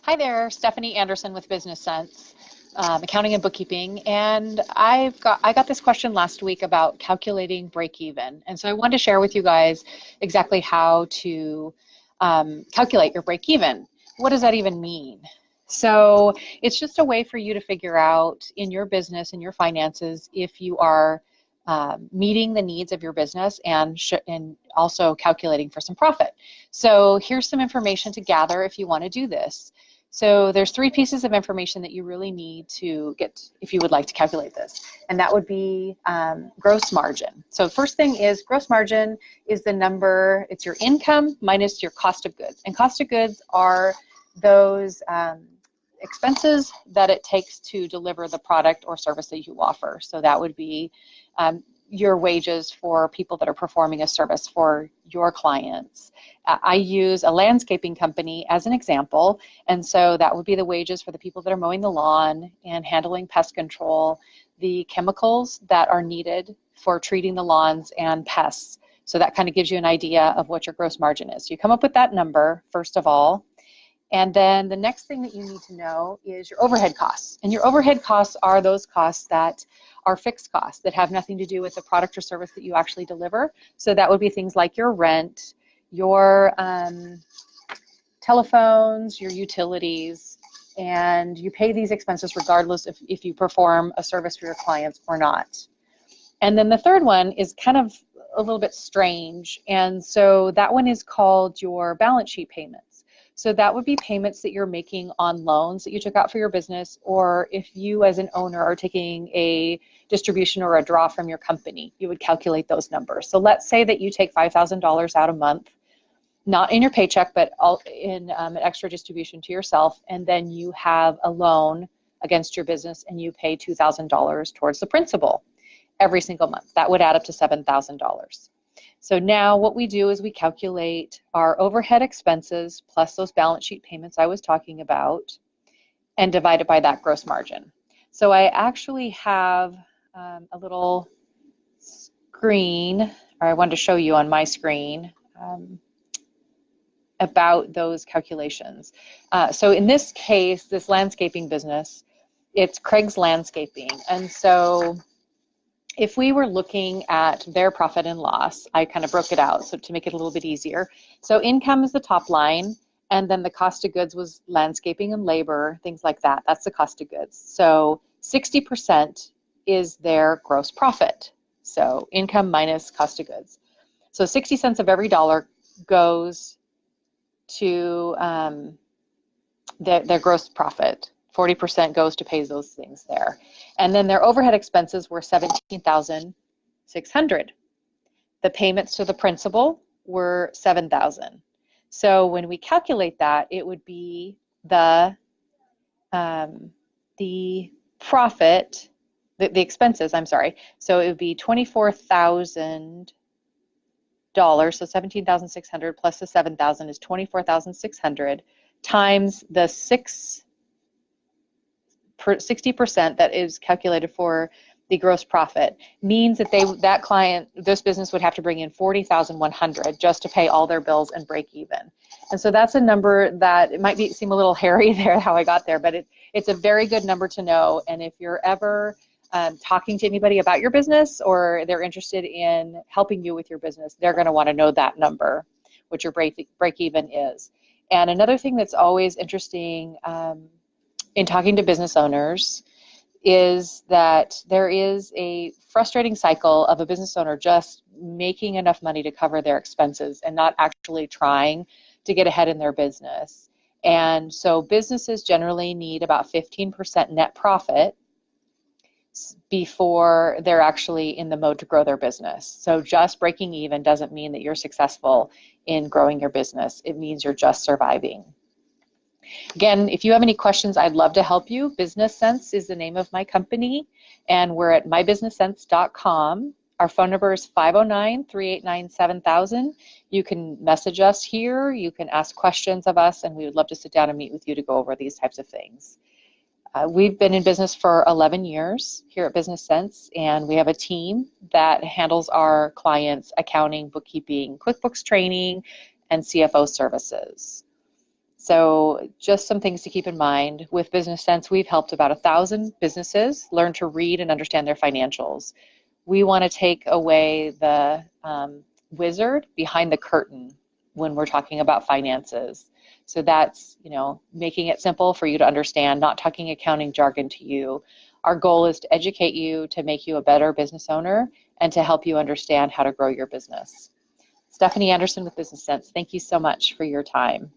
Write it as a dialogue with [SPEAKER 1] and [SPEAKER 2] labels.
[SPEAKER 1] Hi there, Stephanie Anderson with Business Sense, accounting and bookkeeping, and I got this question last week about calculating break even, and so I wanted to share with you guys exactly how to calculate your break even. What does that even mean? So it's just a way for you to figure out in your business and your finances if you are meeting the needs of your business and also calculating for some profit. So here's some information to gather if you want to do this. So there's three pieces of information that you really need to get if you would like to calculate this, and that would be gross margin. So first thing is gross margin is the number, it's your income minus your cost of goods, and cost of goods are those expenses that it takes to deliver the product or service that you offer. So that would be your wages for people that are performing a service for your clients. I use a landscaping company as an example, and so that would be the wages for the people that are mowing the lawn and handling pest control, the chemicals that are needed for treating the lawns and pests. So that kind of gives you an idea of what your gross margin is. So you come up with that number, first of all, and then the next thing that you need to know is your overhead costs. And your overhead costs are those costs that are fixed costs that have nothing to do with the product or service that you actually deliver. So that would be things like your rent, your telephones, your utilities, and you pay these expenses regardless if you perform a service for your clients or not. And then the third one is kind of a little bit strange, and so that one is called your balance sheet payments. So that would be payments that you're making on loans that you took out for your business, or if you as an owner are taking a distribution or a draw from your company, you would calculate those numbers. So let's say that you take $5,000 out a month, not in your paycheck, but in an extra distribution to yourself, and then you have a loan against your business and you pay $2,000 towards the principal every single month. That would add up to $7,000. So now what we do is we calculate our overhead expenses plus those balance sheet payments I was talking about and divide it by that gross margin. So I actually have a little screen, or I wanted to show you on my screen about those calculations. So in this case, this landscaping business, it's Craig's Landscaping. And so if we were looking at their profit and loss, I kind of broke it out so to make it a little bit easier. So income is the top line, and then the cost of goods was landscaping and labor, things like that. That's the cost of goods. So 60% is their gross profit. So income minus cost of goods. So 60 cents of every dollar goes to their gross profit. 40% goes to pay those things there. And then their overhead expenses were $17,600. The payments to the principal were $7,000. So when we calculate that, it would be the profit, the expenses, I'm sorry. So it would be $24,000. So 17,600 plus the 7,000 is 24,600 times the 60% that is calculated for the gross profit means that this business would have to bring in 40,100 just to pay all their bills and break even. And so that's a number that it might seem a little hairy there how I got there, but it's a very good number to know. And if you're ever talking to anybody about your business or they're interested in helping you with your business, they're going to want to know that number, what your break even is. And another thing that's always interesting in talking to business owners is that there is a frustrating cycle of a business owner just making enough money to cover their expenses and not actually trying to get ahead in their business. And so businesses generally need about 15% net profit before they're actually in the mode to grow their business. So just breaking even doesn't mean that you're successful in growing your business. It means you're just surviving. Again, if you have any questions, I'd love to help you. Business Sense is the name of my company, and we're at mybusinesssense.com. Our phone number is 509-389-7000. You can message us here. You can ask questions of us, and we would love to sit down and meet with you to go over these types of things. We've been in business for 11 years here at Business Sense, and we have a team that handles our clients' accounting, bookkeeping, QuickBooks training, and CFO services. So just some things to keep in mind. With Business Sense, we've helped about 1,000 businesses learn to read and understand their financials. We want to take away the wizard behind the curtain when we're talking about finances. So that's, making it simple for you to understand, not talking accounting jargon to you. Our goal is to educate you, to make you a better business owner, and to help you understand how to grow your business. Stephanie Anderson with Business Sense, thank you so much for your time.